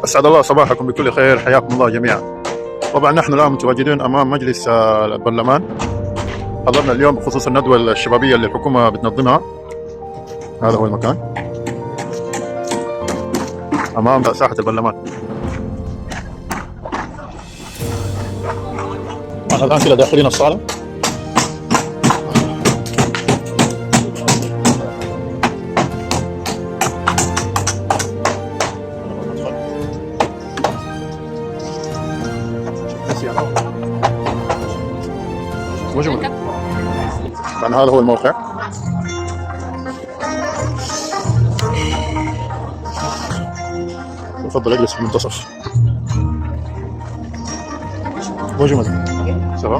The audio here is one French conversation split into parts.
أسعد الله صباحكم بكل خير، حياكم الله جميعا. طبعا نحن الآن متواجدين أمام مجلس البرلمان. حضرنا اليوم بخصوص الندوة الشبابية اللي الحكومة بتنظمها. هذا هو المكان أمام ساحة البرلمان. طبعا الآن كده داخلين الصالة. طبعا هذا هو الموقع. يفضل اجلس في المنتصف. وجمد سوا.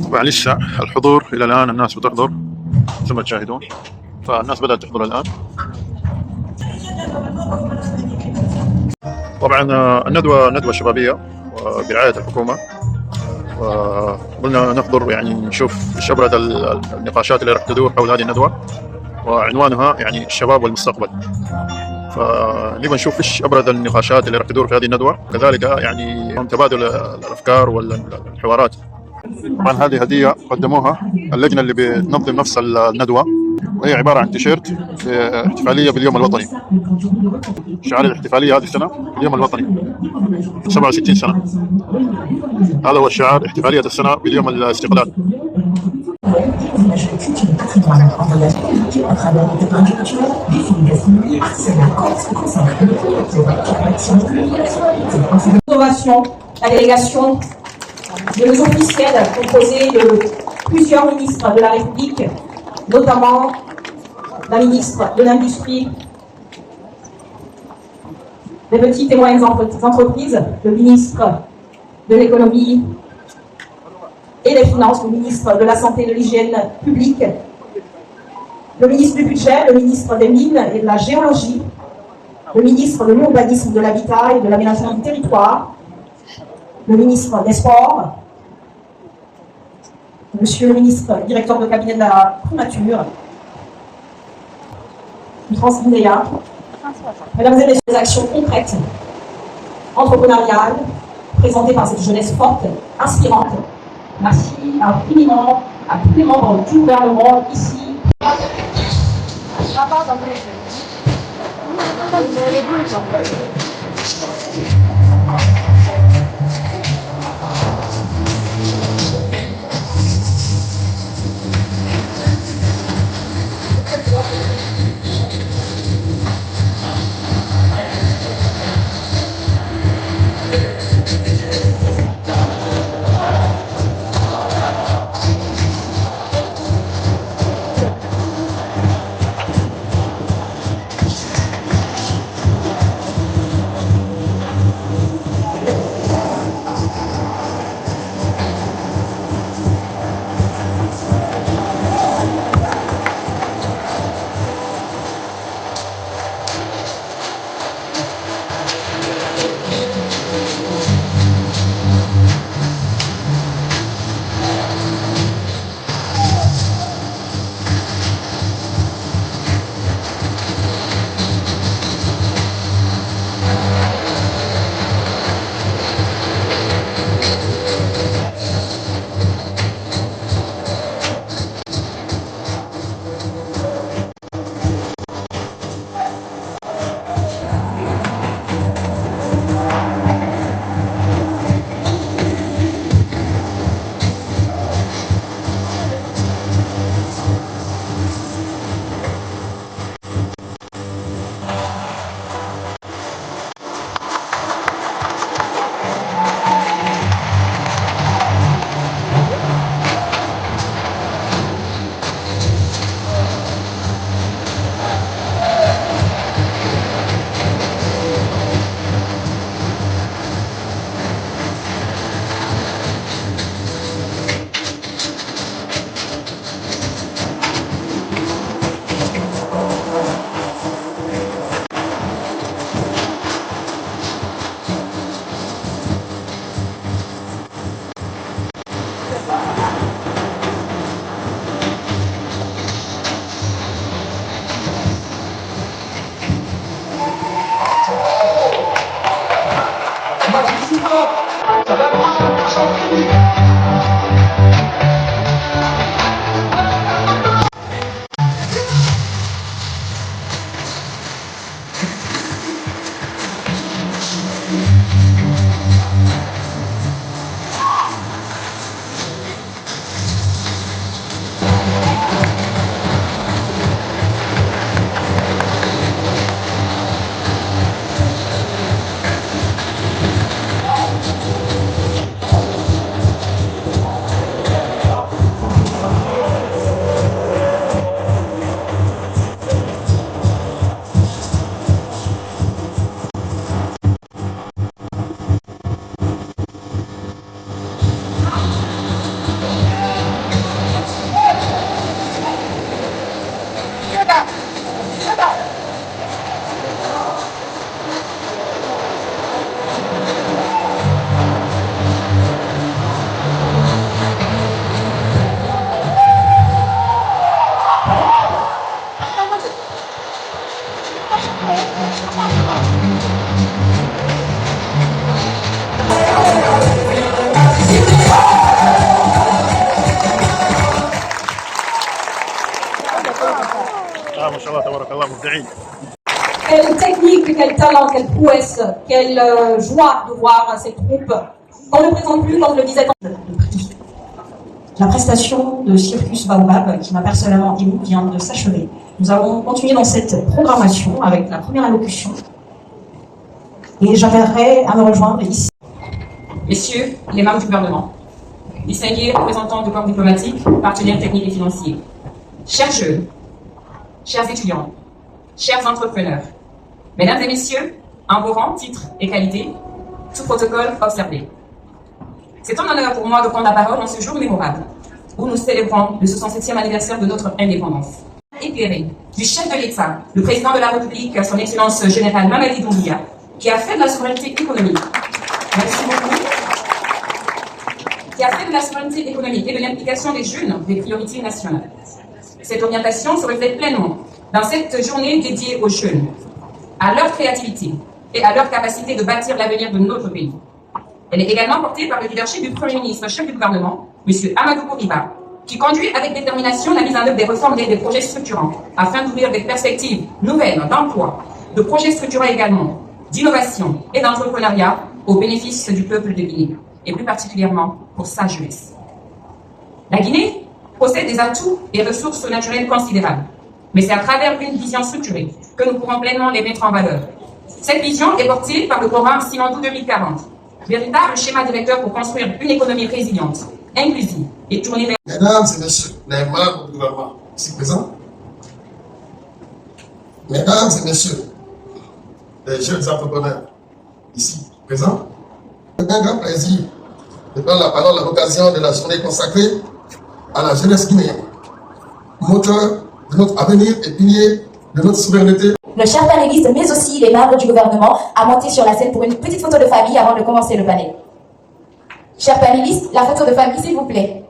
طبعا لسه الحضور الى الان، الناس بتحضر ثم تشاهدون، فالناس بدأت تحضر الان. طبعا الندوة شبابية برعاية الحكومة، وقلنا نحضر يعني نشوف ايش ابرز النقاشات اللي راح تدور حول هذه الندوة، وعنوانها يعني الشباب والمستقبل. فنبغى نشوف ايش ابرز النقاشات اللي راح تدور في هذه الندوة، كذلك يعني تبادل الافكار والحوارات. طبعا هذه هدية قدموها اللجنة اللي بتنظم نفس الندوة، وهي عبارة عن تيشيرت في احتفالية باليوم الوطني. شعار الاحتفالية هذه السنة اليوم الوطني 67 سنة. هذا هو الشعار، احتفالية السنة باليوم الاستقلال. La délégation de nos officiels composée de plusieurs ministres de la République, notamment la ministre de l'Industrie, des petites et moyennes entreprises, le ministre de l'Économie et des Finances, le ministre de la Santé et de l'Hygiène publique, le ministre du Budget, le ministre des Mines et de la Géologie, le ministre de l'Urbanisme, de l'Habitat et de l'Aménagement du Territoire, le ministre des Sports, monsieur le ministre directeur de cabinet de la primature, Transguinéa. Mesdames et messieurs, des actions concrètes, entrepreneuriales, présentées par cette jeunesse forte, inspirante. Merci infiniment à tous les membres du gouvernement ici. ما شاء الله تبارك الله مبدعين. Quelle technique, quel talent, quelle prouesse, quelle joie de voir cette troupe. On ne présente plus, comme je le disais, la prestation de Circus Baobab, qui m'a personnellement ému, vient de s'achever. Nous allons continuer dans cette programmation avec la première allocution. Et j'appellerai à me rejoindre ici. Messieurs les membres du gouvernement, distingués représentants du corps diplomatique, partenaires techniques et financiers, chers jeunes, chers étudiants, chers entrepreneurs, mesdames et messieurs, en vos rangs, titres et qualités, tout protocole observé. C'est un honneur pour moi de prendre la parole en ce jour mémorable, où nous célébrons le 67e anniversaire de notre indépendance. Éclairé du chef de l'État, le président de la République, son Excellence générale Mamadi Doumbouya, qui a fait de la souveraineté économique. Merci beaucoup. Qui a fait de la souveraineté économique et de l'implication des jeunes des priorités nationales. Cette orientation se reflète pleinement dans cette journée dédiée aux jeunes, à leur créativité et à leur capacité de bâtir l'avenir de notre pays. Elle est également portée par le leadership du Premier ministre, chef du gouvernement, M. Amadou Kouriba, qui conduit avec détermination la mise en œuvre des réformes et des projets structurants afin d'ouvrir des perspectives nouvelles d'emploi, de projets structurants également, d'innovation et d'entrepreneuriat au bénéfice du peuple de Guinée, et plus particulièrement pour sa jeunesse. La Guinée possède des atouts et ressources naturelles considérables, mais c'est à travers une vision structurée que nous pourrons pleinement les mettre en valeur. Cette vision est portée par le programme Simandou 2040, véritable schéma directeur pour construire une économie résiliente, inclusive et tournée vers... Mesdames et messieurs les membres du gouvernement ici présents, mesdames et messieurs les jeunes entrepreneurs ici présents, c'est un grand plaisir de prendre la parole à l'occasion de la journée consacrée à la jeunesse guinéenne, moteur de notre avenir et pilier de notre souveraineté. Le cher panéliste, mais aussi les membres du gouvernement, a monté sur la scène pour une petite photo de famille avant de commencer le panel. Chers panélistes, la photo de famille, s'il vous plaît.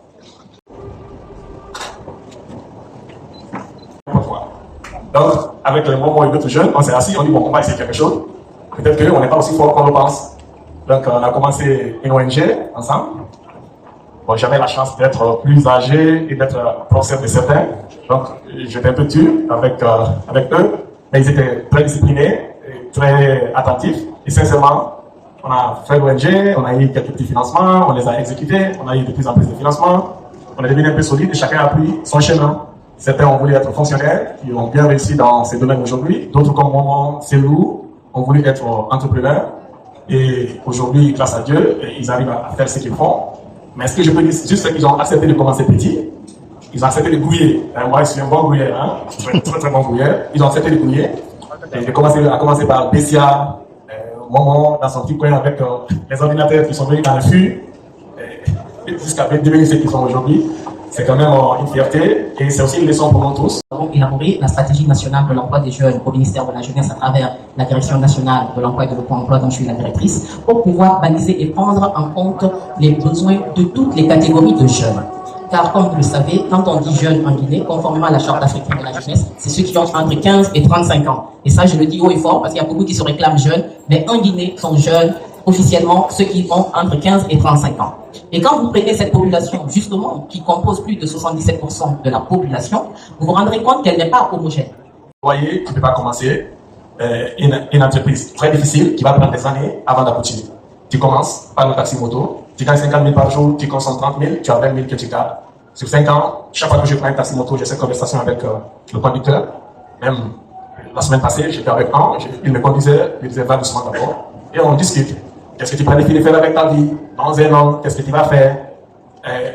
Donc, avec le moment et d'autres jeunes, on s'est assis, on dit bon, on va essayer quelque chose. Peut-être qu'on n'est pas aussi fort qu'on le pense. Donc, on a commencé une ONG ensemble. Bon, j'avais la chance d'être plus âgé et d'être professeur de certains. Donc, j'étais un peu dur avec eux. Mais ils étaient très disciplinés, et très attentifs. Et sincèrement, on a fait l'ONG, on a eu quelques petits financements, on les a exécutés, on a eu de plus en plus de financements. On est devenu un peu solide et chacun a pris son chemin. Certains ont voulu être fonctionnaires, qui ont bien réussi dans ces domaines aujourd'hui. D'autres, comme moi, c'est lourd, ont voulu être entrepreneurs. Et aujourd'hui, grâce à Dieu, ils arrivent à faire ce qu'ils font. Mais ce que je peux dire, c'est juste qu'ils ont accepté de commencer petit. Ils ont accepté de grouiller. Moi, je suis un bon grouilleur, hein? Très, très bon grouilleur. Ils ont accepté de grouiller. Et de commencer par Bessia, Momon, dans son petit coin avec les ordinateurs qui sont venus dans le fût, jusqu'à devenir ceux qu'ils sont aujourd'hui. C'est quand même une fierté et c'est aussi une leçon pour nous tous. Nous avons élaboré la stratégie nationale de l'emploi des jeunes au ministère de la Jeunesse à travers la direction nationale de l'emploi et de l'emploi dont je suis la directrice pour pouvoir baliser et prendre en compte les besoins de toutes les catégories de jeunes. Car comme vous le savez, quand on dit jeunes en Guinée, conformément à la charte africaine de la jeunesse, c'est ceux qui ont entre 15 et 35 ans. Et ça, je le dis haut et fort parce qu'il y a beaucoup qui se réclament jeunes, mais en Guinée sont jeunes officiellement ceux qui ont entre 15 et 35 ans. Et quand vous prenez cette population, justement, qui compose plus de 77% de la population, vous vous rendrez compte qu'elle n'est pas homogène. Vous voyez, tu ne peux pas commencer une entreprise très difficile qui va prendre des années avant d'aboutir. Tu commences par le taxi moto, tu gagnes 50 000 par jour, tu consommes 30 000, tu as 20 000 que tu gardes. Sur 5 ans, chaque fois que je prends un taxi moto, j'ai cette conversation avec le conducteur. Même la semaine passée, j'étais avec un, il me conduisait, il disait va doucement d'abord. Et on discute. Qu'est-ce que tu planifies de faire avec ta vie? Dans un an, qu'est-ce que tu vas faire?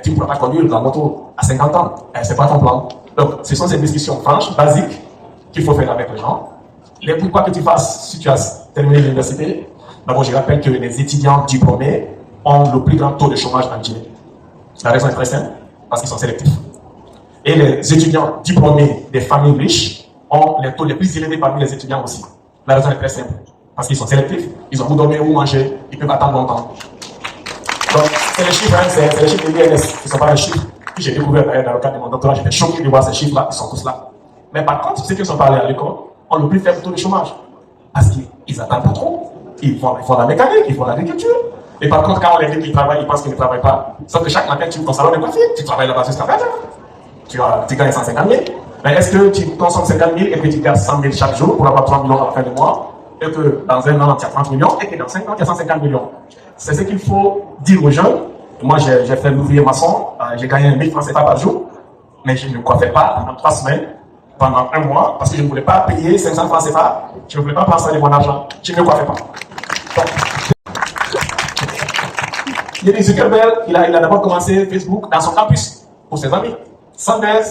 Tu ne pourras pas conduire la moto à 50 ans. Ce n'est pas ton plan. Donc, ce sont ces discussions franches, basiques, qu'il faut faire avec les gens. Les pourquoi que tu fasses si tu as terminé l'université. D'abord, je rappelle que les étudiants diplômés ont le plus grand taux de chômage en Guinée. La raison est très simple, parce qu'ils sont sélectifs. Et les étudiants diplômés des familles riches ont les taux les plus élevés parmi les étudiants aussi. La raison est très simple, parce qu'ils sont sélectifs, ils ont où dormir, où manger, ils peuvent attendre longtemps. Donc, c'est les chiffres, hein, c'est les chiffres de l'INS, ce ne sont pas les chiffres que j'ai découvert dans le cadre de mon doctorat. J'étais choqué de voir ces chiffres-là, ils sont tous là. Mais par contre, ceux qui sont parlés à l'école ont le plus faible taux de chômage. Parce qu'ils n'attendent pas trop. Ils font la mécanique, ils font l'agriculture. Et par contre, quand on les dit qu'ils travaillent, ils pensent qu'ils ne travaillent pas. Sauf que chaque matin, tu ouvres ton salon de coiffure, tu travailles là-bas jusqu'à 20 heures. Tu gagnes 150 000. Mais est-ce que tu consommes 50 000 et que tu gardes 100 000 chaque jour pour avoir 3 millions à la fin du mois? Et que dans un an, tu as 30 millions et que dans 5 ans, tu as 150 millions. C'est ce qu'il faut dire aux jeunes. Moi, j'ai fait l'ouvrier maçon, j'ai gagné 1000 francs CFA par jour, mais je ne coiffais pas pendant 3 semaines, pendant 1 mois, parce que je ne voulais pas payer 500 francs CFA, je ne voulais pas passer de mon argent, je ne coiffais pas. Donc, Yeri Zuckerberg, il a d'abord commencé Facebook dans son campus, pour ses amis. Sanders,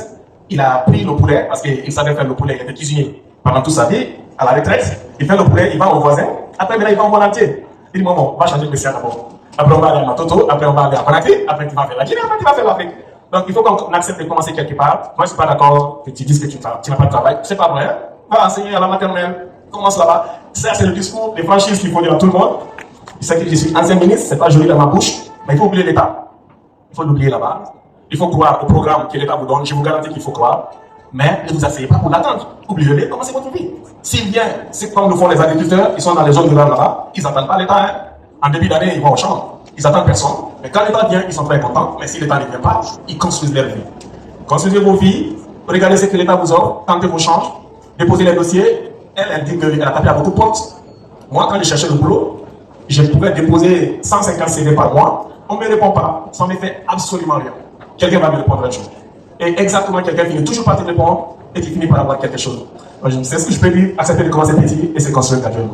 il a pris le poulet, parce qu'il savait faire le poulet, il était cuisinier. Pendant toute sa vie, à la retraite, il fait le poulet, il va au voisin, après il va au monde entier. Il dit, maman, on va changer de métier d'abord. Après, on va aller à Matoto, après, on va aller à Conakry, après, tu vas faire la Guinée, après, tu vas faire l'Afrique. Donc, il faut qu'on accepte de commencer quelque part. Moi, je ne suis pas d'accord que tu dises que tu n'as pas de travail. C'est pas vrai. Va enseigner à la maternelle, commence là-bas. Ça, c'est le discours des franchises qu'il faut dire à tout le monde. Il sait que je suis ancien ministre, c'est pas joli dans ma bouche, mais il faut oublier l'État. Il faut l'oublier là-bas. Il faut croire au programme que l'État vous donne. Je vous garantis qu'il faut croire. Mais ne vous asseyez pas pour l'attendre. Oubliez-le, commencez votre vie. S'il vient, c'est comme le font les agriculteurs, ils sont dans les zones rurales là-bas, ils n'attendent pas l'État. Hein. En début d'année, ils vont au champ. Ils attendent personne. Mais quand l'État vient, ils sont très contents. Mais si l'État ne vient pas, ils construisent leur vie. Construisez vos vies, regardez ce que l'État vous offre, tentez vos changes, déposez les dossiers. Elle dit qu'elle a tapé à beaucoup de portes. Moi, quand je cherchais le boulot, je pouvais déposer 150 CV par mois. On ne me répond pas. Ça ne me fait absolument rien. Quelqu'un va me répondre un jour. Et exactement, quelqu'un finit toujours par te répondre et tu finis par avoir quelque chose. C'est ce que je peux dire, accepter de commencer petit et se construire graduellement.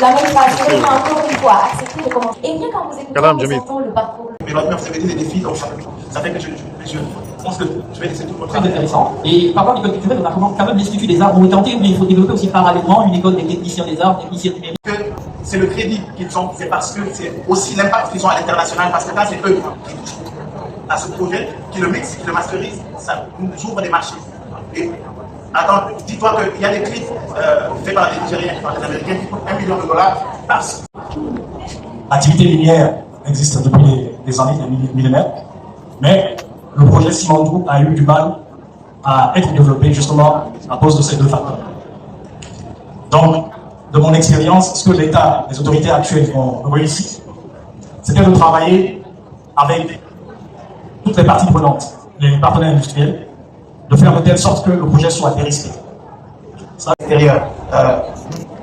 La même phrase, je vais encore une fois, accepter de commencer. Et bien quand vous écoutez, nous entendons le parcours. Mais maintenant, vous avez des défis, donc ça fait que je pense que je vais laisser tout le monde. Très intéressant. Et par rapport à l'école culturelle, on a quand même l'Institut des arts orientés, mais il faut développer aussi parallèlement une école des techniciens des arts, techniciens numériques. C'est le crédit qu'ils ont, c'est parce que c'est aussi l'impact qu'ils ont à l'international, parce que là, c'est eux qui touchent à ce projet, qui le mixent, qui le masterisent, ça nous ouvre des marchés. Et attends, dis-toi qu'il y a des clips faits par des Nigériens et par des Américains qui coûtent $1 million par. L'activité minière existe depuis des années, des millénaires, mais le projet Simandou a eu du mal à être développé justement à cause de ces deux facteurs. Donc, de mon expérience, ce que l'État, les autorités actuelles ont réussi, c'était de travailler avec toutes les parties prenantes, les partenaires industriels, de faire de telle sorte que le projet soit dérisqué. Ça, extérieur.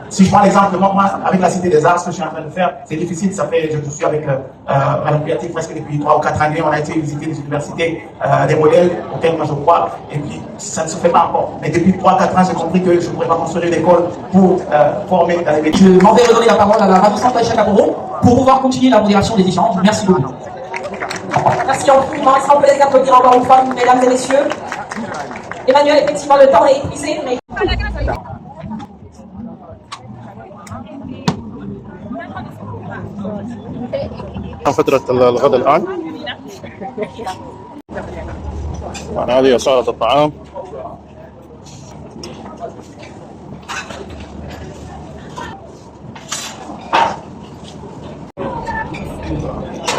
Si je prends l'exemple, moi, avec la Cité des Arts, ce que je suis en train de faire, c'est difficile. Je suis avec Mme Piaty presque depuis 3 ou 4 années. On a été visiter les universités, des modèles auxquels moi je crois, et puis ça ne se fait pas encore. Mais depuis 3 ou 4 ans, j'ai compris que je ne pourrais pas construire une école pour former dans les métiers. Je m'en vais redonner la parole à la ravissante Aïcha Kaboro pour pouvoir continuer la modération des échanges. Merci beaucoup. Merci infiniment. Est-ce qu'on peut les applaudir encore une fois, mesdames et messieurs? Emmanuel, effectivement, le temps est épuisé, mais... فترة الغداء الآن. يعني هذه صالة الطعام.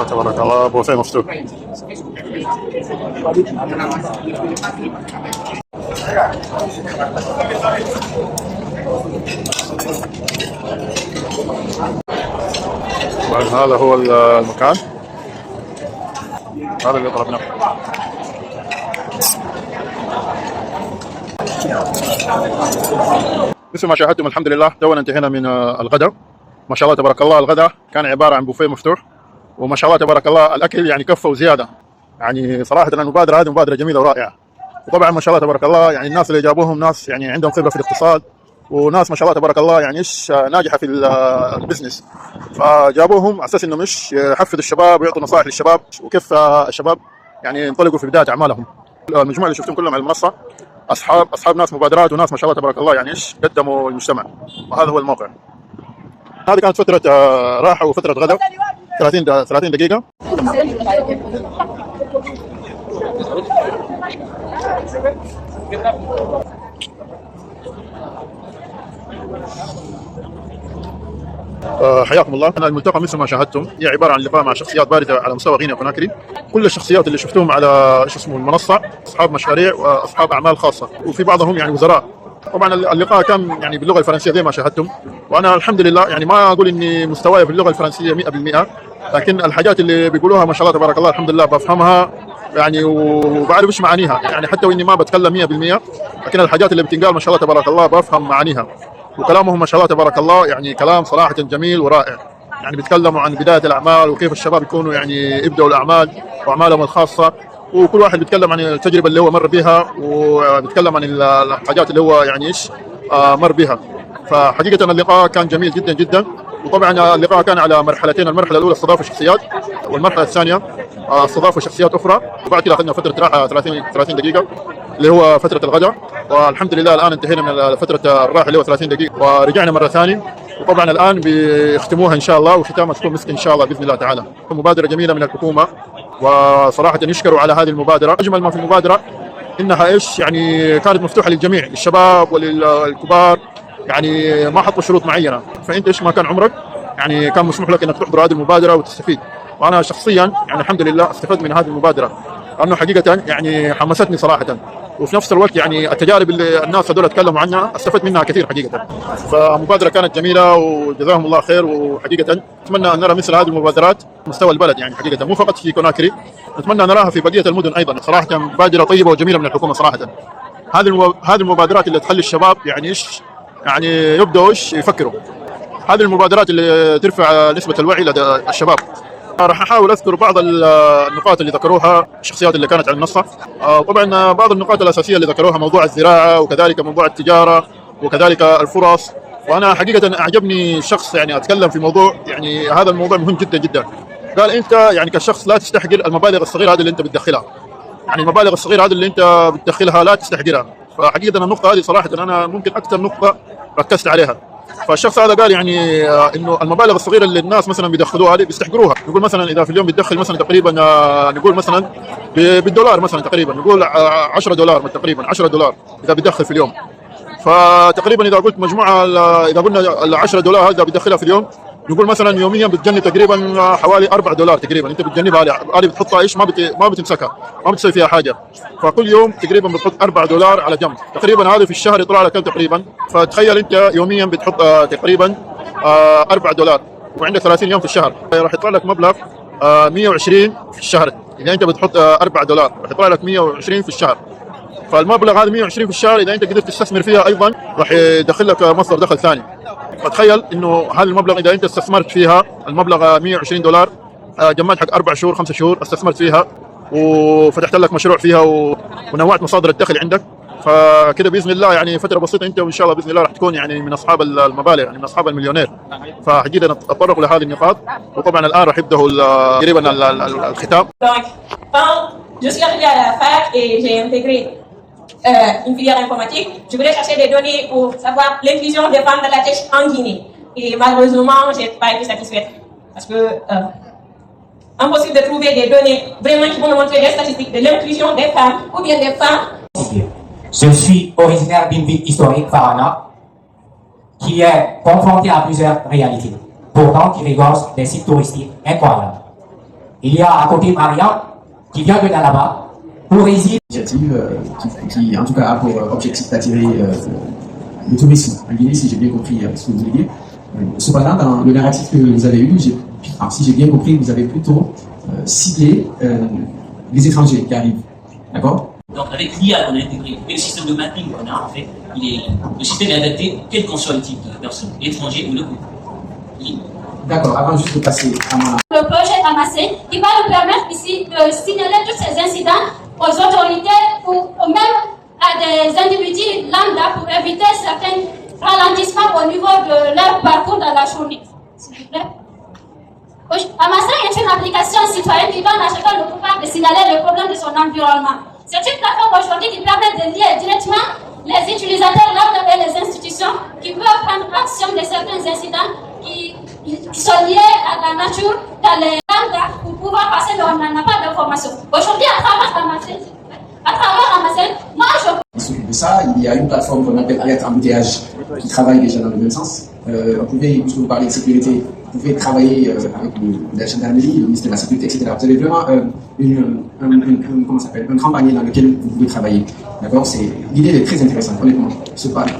تبارك الله، بوفيه مفتوح. طبعا هذا هو المكان، هذا اللي طلبناه. مثل ما شاهدتم الحمد لله تونا انتهينا من الغداء. ما شاء الله تبارك الله الغداء كان عبارة عن بوفيه مفتوح، وما شاء الله تبارك الله الأكل يعني كفى وزيادة. يعني صراحة المبادرة هذه مبادرة جميلة ورائعة. وطبعا ما شاء الله تبارك الله يعني الناس اللي جابوهم ناس يعني عندهم خبرة في الاقتصاد، وناس ما شاء الله تبارك الله يعني ايش ناجحة في البزنس، فجابوهم على اساس انه مش يحفزوا الشباب ويعطوا نصائح للشباب وكيف الشباب يعني ينطلقوا في بداية اعمالهم. المجموعة اللي شفتهم كلهم على المنصة اصحاب ناس مبادرات وناس ما شاء الله تبارك الله يعني ايش قدموا للمجتمع، وهذا هو الموقع. هذه كانت فترة راحة وفترة غداء 30 دقيقة. حياكم الله. أنا الملتقى مثل ما شاهدتم هي عبارة عن لقاء مع شخصيات باردة على مستوى غينيا كوناكري. كل الشخصيات اللي شفتوهم على المنصة أصحاب مشاريع وأصحاب أعمال خاصة، وفي بعضهم يعني وزراء. طبعا اللقاء كان يعني باللغة الفرنسية زي ما شاهدتم، وأنا الحمد لله يعني ما أقول إني مستواي في اللغة الفرنسية 100%، لكن الحاجات اللي بيقولوها ما شاء الله تبارك الله الحمد لله بفهمها يعني وبعرف ايش معانيها، يعني حتى واني ما بتكلم 100%، لكن الحاجات اللي بتنقال ما شاء الله تبارك الله بفهم معانيها. وكلامهم ما شاء الله تبارك الله يعني كلام صراحة جميل ورائع. يعني بيتكلموا عن بداية الأعمال وكيف الشباب يكونوا يعني يبدأوا الأعمال وأعمالهم الخاصة، وكل واحد بيتكلم عن التجربة اللي هو مر بها، وبيتكلم عن الحاجات اللي هو يعني ايش مر بها. فحقيقة اللقاء كان جميل جدا جدا. وطبعا اللقاء كان على مرحلتين، المرحلة الأولى استضافة شخصيات، والمرحلة الثانية استضافة شخصيات أخرى، وبعد كده أخذنا فترة راحة 30 دقيقة اللي هو فترة الغداء. والحمد لله الآن انتهينا من فترة الراحة اللي هو 30 دقيقة ورجعنا مرة ثانية، وطبعا الآن بيختموها إن شاء الله وختامها تكون مسك إن شاء الله بإذن الله تعالى. مبادرة جميلة من الحكومة، وصراحة يشكروا على هذه المبادرة. أجمل ما في المبادرة إنها إيش يعني كانت مفتوحة للجميع، للشباب وللكبار، يعني ما حطوا شروط معينة. فأنت إيش ما كان عمرك يعني كان مسموح لك إنك تحضر هذه المبادرة وتستفيد. وأنا شخصيا يعني الحمد لله استفدت من هذه المبادرة، لأنه حقيقة يعني حمستني صراحة، وفي نفس الوقت يعني التجارب اللي الناس هذول تكلموا عنها استفدت منها كثير حقيقة. فمبادرة كانت جميلة وجزاهم الله خير. وحقيقة نتمنى أن نرى مثل هذه المبادرات مستوى البلد، يعني حقيقة مو فقط في كوناكري، نتمنى أن نراها في بقية المدن أيضا. صراحة مبادرة طيبة وجميلة من الحكومة صراحة. هذه المبادرات اللي تخلي الشباب يعني إيش يعني يبدأوا إيش يفكروا. هذه المبادرات اللي ترفع نسبة الوعي لدى الشباب. راح احاول اذكر بعض النقاط اللي ذكروها الشخصيات اللي كانت على المنصه. طبعا بعض النقاط الاساسيه اللي ذكروها موضوع الزراعه، وكذلك موضوع التجاره، وكذلك الفرص. وانا حقيقه اعجبني شخص يعني اتكلم في موضوع يعني هذا الموضوع مهم جدا جدا. قال انت يعني كشخص لا تستحقر المبالغ الصغيره هذه اللي انت بتدخلها، يعني المبالغ الصغيره هذه اللي انت بتدخلها لا تستحقرها. فحقيقه النقطه هذه صراحه انا ممكن اكثر نقطه ركزت عليها. فالشخص هذا قال يعني انه المبالغ الصغيره اللي الناس مثلا بيدخلوها هذه بيستحقروها. يقول مثلا اذا في اليوم بتدخل مثلا تقريبا نقول مثلا بالدولار مثلا تقريبا نقول $10 تقريبا $10 اذا بيدخل في اليوم. فتقريبا اذا قلت مجموعه اذا قلنا $10 هذا بيدخلها في اليوم، نقول مثلا يوميا بتجنب تقريبا حوالي $4 تقريبا. انت بتجنبها هذه بتحطها ايش ما بتمسكها، ما بتسوي فيها حاجه. فكل يوم تقريبا بتحط $4 على جنب تقريبا. هذا في الشهر يطلع لك كم تقريبا؟ فتخيل انت يوميا بتحط تقريبا $4 وعندك 30 يوم في الشهر، راح يطلع لك مبلغ 120 في الشهر. اذا انت بتحط $4 راح يطلع لك 120 في الشهر. فالمبلغ هذا 120 في الشهر اذا انت قدرت تستثمر فيها ايضا راح يدخل لك مصدر دخل ثاني. فتخيل انه هذا المبلغ اذا انت استثمرت فيها المبلغ $120 جمعت حق 4 شهور 5 شهور استثمرت فيها وفتحت لك مشروع فيها ونوعت مصادر الدخل عندك. فكده باذن الله يعني فتره بسيطه انت وان شاء الله باذن الله راح تكون يعني من اصحاب المبالغ، يعني من اصحاب المليونير. فحقيقه نتطرق لهذه النقاط، وطبعا الان راح يبداوا تقريبا الختام. Je suis arrivée à la fac et j'ai intégré une filière informatique. Je voulais chercher des données pour savoir l'inclusion des femmes de la tech en Guinée. Et malheureusement, je n'ai pas été satisfaite. Parce que impossible de trouver des données vraiment qui vont nous montrer des statistiques de l'inclusion des femmes ou bien des femmes. Je suis originaire d'une ville historique, Farana, qui est confrontée à plusieurs réalités, pourtant qui regorge des sites touristiques incroyables. Il y a à côté Maria, qui vient de là-bas, pour résider. Initiative qui, en tout cas, a pour objectif d'attirer le tourisme en Guinée, si j'ai bien compris ce que vous voulez dire. Cependant, dans le narratif que vous avez eu, j'ai Alors, si j'ai bien compris, vous avez plutôt ciblé les étrangers qui arrivent. D'accord? Donc avec l'IA qu'on a intégré et le système de mapping qu'on a en fait, le système est adapté quel qu'en soit le type de personne, l'étranger ou le groupe. D'accord, avant juste de passer à ma... Le projet ramassé qui va nous permettre ici de signaler tous ces incidents aux autorités ou même à des individus lambda pour éviter certains ralentissements au niveau de leur parcours dans la journée. S'il vous plaît. Amassing est une application citoyenne qui donne à chacun le pouvoir de signaler le problème de son environnement. C'est une plateforme aujourd'hui qui permet de lier directement les utilisateurs lambda et les institutions qui peuvent prendre action de certains incidents qui sont liés à la nature dans les lambda pour pouvoir passer, mais on n'en a pas d'informations. Aujourd'hui, à travers Amassing, moi je... s'occupe de ça, il y a une plateforme qu'on appelle Alerte Embouteillage qui travaille déjà dans le même sens. Vous pouvez, puisque vous parlez de sécurité, vous pouvez travailler avec la gendarmerie, le ministère de la Sécurité, etc. Vous avez vraiment un grand panier dans lequel vous pouvez travailler. D'accord? L'idée est très intéressante, honnêtement. Ce panel.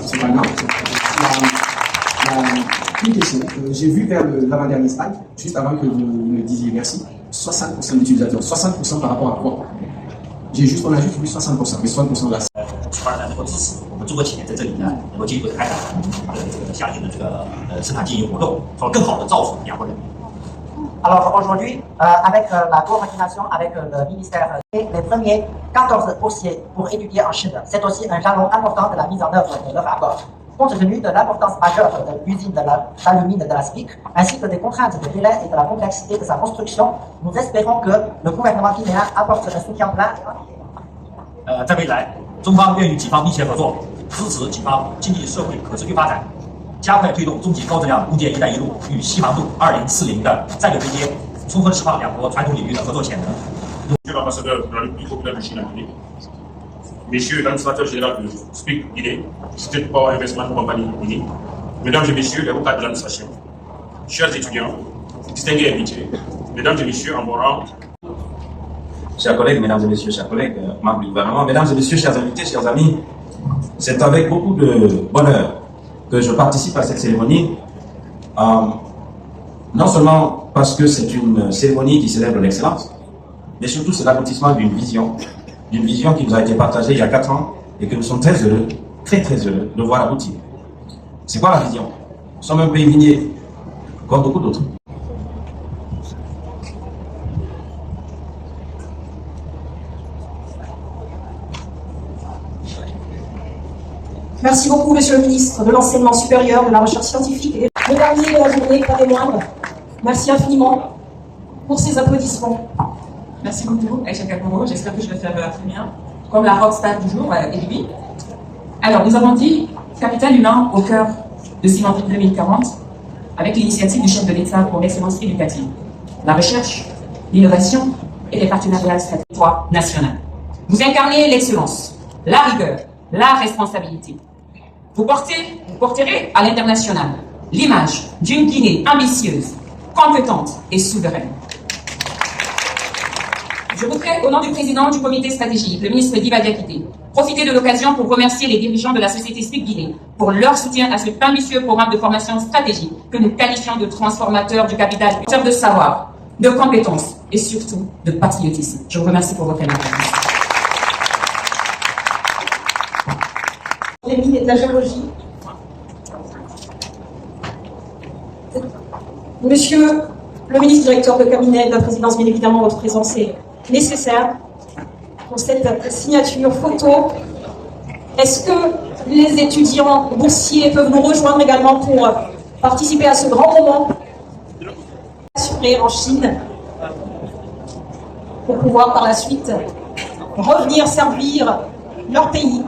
Une question. J'ai vu vers l'avant-dernier slide, juste avant que vous me disiez merci, 60% d'utilisateurs. 60% par rapport à quoi? On a juste vu 60%, mais 60% là。出发的能够支持我们中国企业在这里呢，能够进一步的开展这个下一步的这个生产经营活动，从而更好的造福两国人民。 Alors aujourd'hui, avec la coordination avec le ministère et les premiers 14 dossiers pour étudier en Chine, c'est aussi un jalon important de la mise en œuvre de leur accord. Compte tenu de l'importance majeure de l'usine d'alumine de la SPIC, ainsi que des contraintes de délai et de la complexité de sa construction, nous espérons que le gouvernement guinéen apporte un soutien plein. 在未来，中方愿与己方密切合作，支持己方经济社会可持续发展，加快推动中级高质量共建“一带一路”与西航路2040的战略对接，充分释放两国传统领域的合作潜能。Monsieur l'ambassadeur de la République populaire de Chine en Guinée, Messieurs l'administrateur général de SPIC Guinée, State Power Investment Company Guinée, Mesdames et Messieurs les hauts cadres de l'administration, chers étudiants, distingués invités, Mesdames et Messieurs en bon rang. Chers collègues, mesdames et messieurs, chers collègues, membres du gouvernement, mesdames et messieurs, chers invités, chers amis, c'est avec beaucoup de bonheur que je participe à cette cérémonie, non seulement parce que c'est une cérémonie qui célèbre l'excellence, mais surtout c'est l'aboutissement d'une vision qui nous a été partagée il y a 4 ans et que nous sommes très heureux, très heureux de voir aboutir. C'est quoi la vision? Nous sommes un pays minier, comme beaucoup d'autres. Merci beaucoup, Monsieur le ministre de l'Enseignement supérieur, de la Recherche scientifique et le dernier de la journée, pas des moindres. Merci infiniment pour ces applaudissements. Merci beaucoup, Aïcha Kakoro. J'espère que je vais faire très bien. Comme la rockstar du jour, Elibi. Alors, nous avons dit capital humain au cœur de Simandine 2040 avec l'initiative du chef de l'État pour l'excellence éducative, la recherche, l'innovation et les partenariats stratégiques nationaux. Vous incarnez l'excellence, la rigueur, la responsabilité. Vous porterez à l'international l'image d'une Guinée ambitieuse, compétente et souveraine. Je voudrais, au nom du président du comité stratégique, le ministre Diba Diakité, profiter de l'occasion pour remercier les dirigeants de la société SPIC Guinée pour leur soutien à cet ambitieux programme de formation stratégique que nous qualifions de transformateur du capital, de savoir, de compétences et surtout de patriotisme. Je vous remercie pour votre attention. Les mines et de la géologie. Monsieur le ministre directeur de cabinet de la présidence, bien évidemment, votre présence est nécessaire pour cette signature photo. Est-ce que les étudiants boursiers peuvent nous rejoindre également pour participer à ce grand moment assuré en Chine pour pouvoir par la suite revenir servir leur pays?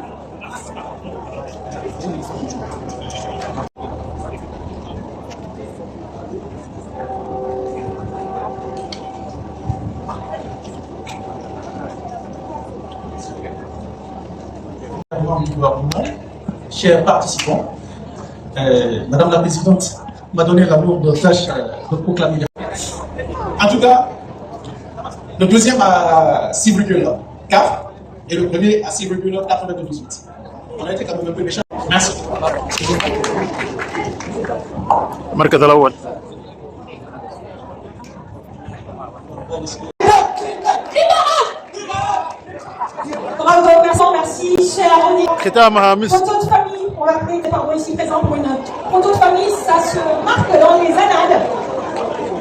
Du gouvernement, chers participants, Madame la Présidente m'a donné la lourde tâche de proclamer. En tout cas, le deuxième à 6,4 et le premier à 6,98. On a été quand même un peu méchants. Merci. المركز الأول Bravo, merci, cher René. ختامها مسك. Photo de famille, on va créer des parents ici présents pour une photo de famille, ça se marque dans les annales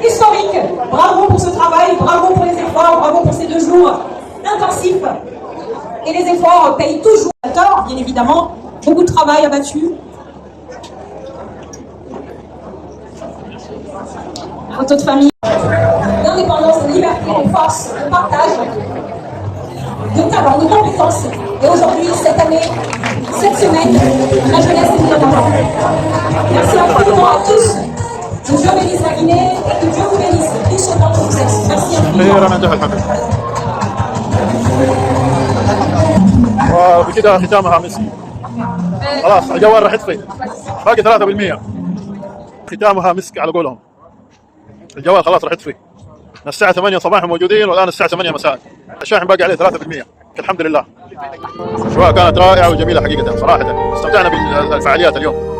historiques. Bravo pour ce travail, bravo pour les efforts, bravo pour ces 2 jours intensifs. Et les efforts payent toujours. Bien évidemment, beaucoup de travail abattu. Photo de famille. D'indépendance, de liberté, de force, de partage, de talent, de compétences. Et aujourd'hui, cette année, cette semaine, la jeunesse est bien enfant. Merci infiniment à tous. Que Dieu bénisse la Guinée et que Dieu vous bénisse. Riche autant que vous êtes. Merci infiniment. وبكده ختامها مسك. خلاص الجوال راح يطفي. باقي 3%. ختامها مسك على قولهم. الجوال خلاص راح يطفي. الساعة 8 صباحا موجودين والآن الساعة 8 مساء. الشاحن باقي عليه 3%. الحمد لله. الأجواء كانت رائعة وجميلة حقيقة صراحة. استمتعنا بالفعاليات اليوم.